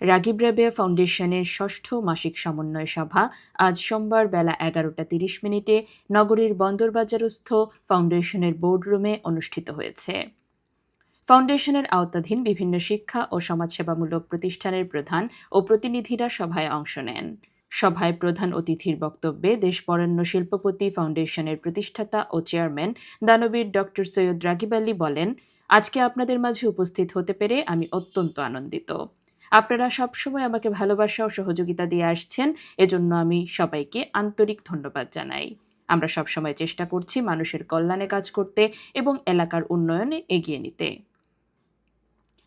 রাগিব রাবেয়া ফাউন্ডেশনের ষষ্ঠ মাসিক সমন্বয় সভা আজ সোমবার বেলা 11:30 নগরীর বন্দরবাজারস্থ ফাউন্ডেশনের বোর্ডরুমে অনুষ্ঠিত হয়েছে। ফাউন্ডেশনের আওতাধীন বিভিন্ন শিক্ষা ও সমাজসেবামূলক প্রতিষ্ঠানের প্রধান ও প্রতিনিধিরা সভায় অংশ নেন। সভায় প্রধান অতিথির বক্তব্যে দেশবরেণ্য শিল্পপতি ফাউন্ডেশনের প্রতিষ্ঠাতা ও চেয়ারম্যান দানবীর ডক্টর সৈয়দ রাগিব আলী বলেন, আজকে আপনাদের মাঝে উপস্থিত হতে পেরে আমি অত্যন্ত আনন্দিত। আপনারা সবসময় আমাকে ভালোবাসা ও সহযোগিতা দিয়ে আসছেন, এজন্য আমি সবাইকে আন্তরিক ধন্যবাদ জানাই। আমরা সবসময় চেষ্টা করছি মানুষের কল্যাণে কাজ করতে এবং এলাকার উন্নয়নে এগিয়ে নিতে।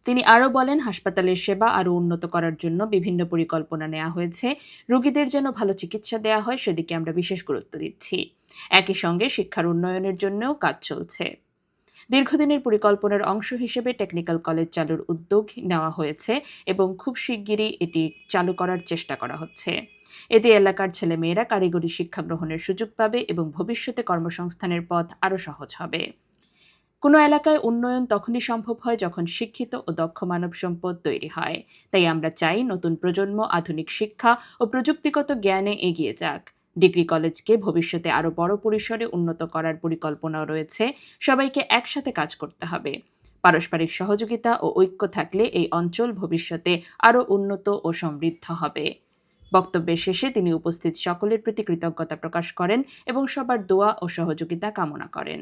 তিনি আরও বলেন, হাসপাতালের সেবা আরও উন্নত করার জন্য বিভিন্ন পরিকল্পনা নেওয়া হয়েছে। রোগীদের যেন ভালো চিকিৎসা দেওয়া হয় সেদিকে আমরা বিশেষ গুরুত্ব দিচ্ছি। একই সঙ্গে শিক্ষার উন্নয়নের জন্যও কাজ চলছে। দীর্ঘদিনের পরিকল্পনার অংশ হিসেবে টেকনিক্যাল কলেজ চালুর উদ্যোগ নেওয়া হয়েছে এবং খুব শিগগিরই এটি চালু করার চেষ্টা করা হচ্ছে। এতে এলাকার ছেলেমেয়েরা কারিগরি শিক্ষা গ্রহণের সুযোগ পাবে এবং ভবিষ্যতে কর্মসংস্থানের পথ আরও সহজ হবে। কোনো এলাকায় উন্নয়ন তখনই সম্ভব হয় যখন শিক্ষিত ও দক্ষ মানব সম্পদ তৈরি হয়। তাই আমরা চাই নতুন প্রজন্ম আধুনিক শিক্ষা ও প্রযুক্তিগত জ্ঞানে এগিয়ে যাক। ডিগ্রি কলেজকে ভবিষ্যতে আরও বড় পরিসরে উন্নত করার পরিকল্পনাও রয়েছে। সবাইকে একসাথে কাজ করতে হবে। পারস্পরিক সহযোগিতা ও ঐক্য থাকলে এই অঞ্চল ভবিষ্যতে আরও উন্নত ও সমৃদ্ধ হবে। বক্তব্যের শেষে তিনি উপস্থিত সকলের প্রতি কৃতজ্ঞতা প্রকাশ করেন এবং সবার দোয়া ও সহযোগিতা কামনা করেন।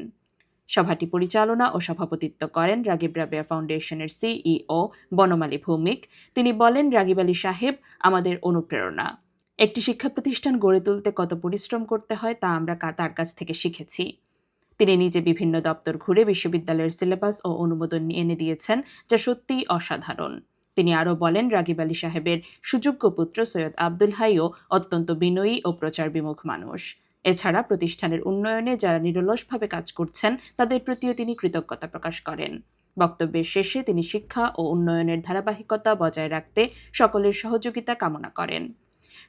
সভাটি পরিচালনা ও সভাপতিত্ব করেন রাগিব রাবেয়া ফাউন্ডেশনের সিইও বনম আলী ভৌমিক। তিনি বলেন, রাগিব আলী সাহেব আমাদের অনুপ্রেরণা। একটি শিক্ষা প্রতিষ্ঠান গড়ে তুলতে কত পরিশ্রম করতে হয় তা আমরা তার কাছ থেকে শিখেছি। তিনি নিজে বিভিন্ন দপ্তর ঘুরে বিশ্ববিদ্যালয়ের সিলেবাস ও অনুমোদন এনে দিয়েছেন, যা সত্যিই অসাধারণ। তিনি আরও বলেন, রাগিব আলী সাহেবের সুযোগ্য পুত্র সৈয়দ আব্দুল হাইও অত্যন্ত বিনয়ী ও প্রচার বিমুখ মানুষ। এছাড়া প্রতিষ্ঠানের উন্নয়নে যারা নিরলসভাবে কাজ করছেন তাদের প্রতিও তিনি কৃতজ্ঞতা প্রকাশ করেন। বক্তব্যের শেষে তিনি শিক্ষা ও উন্নয়নের ধারাবাহিকতা বজায় রাখতে সকলের সহযোগিতা কামনা করেন।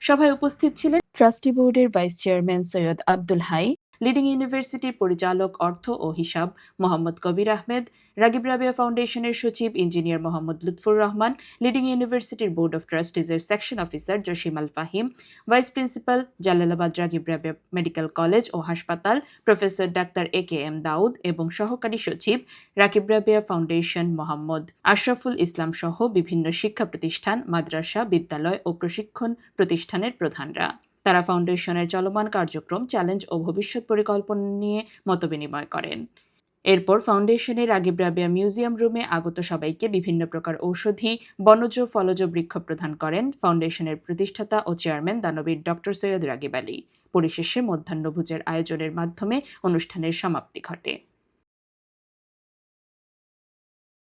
সভায় উপস্থিত ছিলেন ট্রাস্টি বোর্ডের vice chairman Syed Abdul Hai, leading ইউনিভার্সিটির পরিচালক অর্থ ও হিসাব মোহাম্মদ কবির আহমেদ, রাগিব রাবেয়া ফাউন্ডেশনের সচিব ইঞ্জিনিয়ার মোহাম্মদ লুৎফুর রহমান, লিডিং ইউনিভার্সিটির বোর্ড অফ ট্রাস্টিজের section officer Jasim Al Fahim, vice principal Jalalabad Ragib Rabeya medical college ও হাসপাতাল প্রফেসর ডাক্তার AKM দাউদ এবং সহকারী সচিব রাগিব রাবেয়া ফাউন্ডেশন মোহাম্মদ আশরাফুল ইসলাম সহ বিভিন্ন শিক্ষা প্রতিষ্ঠান, মাদ্রাসা, বিদ্যালয় ও প্রশিক্ষণ প্রতিষ্ঠানের প্রধানরা। তারা ফাউন্ডেশনের চলমান কার্যক্রম, চ্যালেঞ্জ ও ভবিষ্যৎ পরিকল্পনা নিয়ে মতবিনিময় করেন। এরপর ফাউন্ডেশনের রাগিব রাবেয়া মিউজিয়াম রুমে আগত সবাইকে বিভিন্ন প্রকার ঔষধি, বনজ, ফলজ বৃক্ষ প্রদান করেন ফাউন্ডেশনের প্রতিষ্ঠাতা ও চেয়ারম্যান দানবীর ডক্টর সৈয়দ রাগিব আলী। পরিশেষে মধ্যাহ্নভোজের আয়োজনের মাধ্যমে অনুষ্ঠানের সমাপ্তি ঘটে।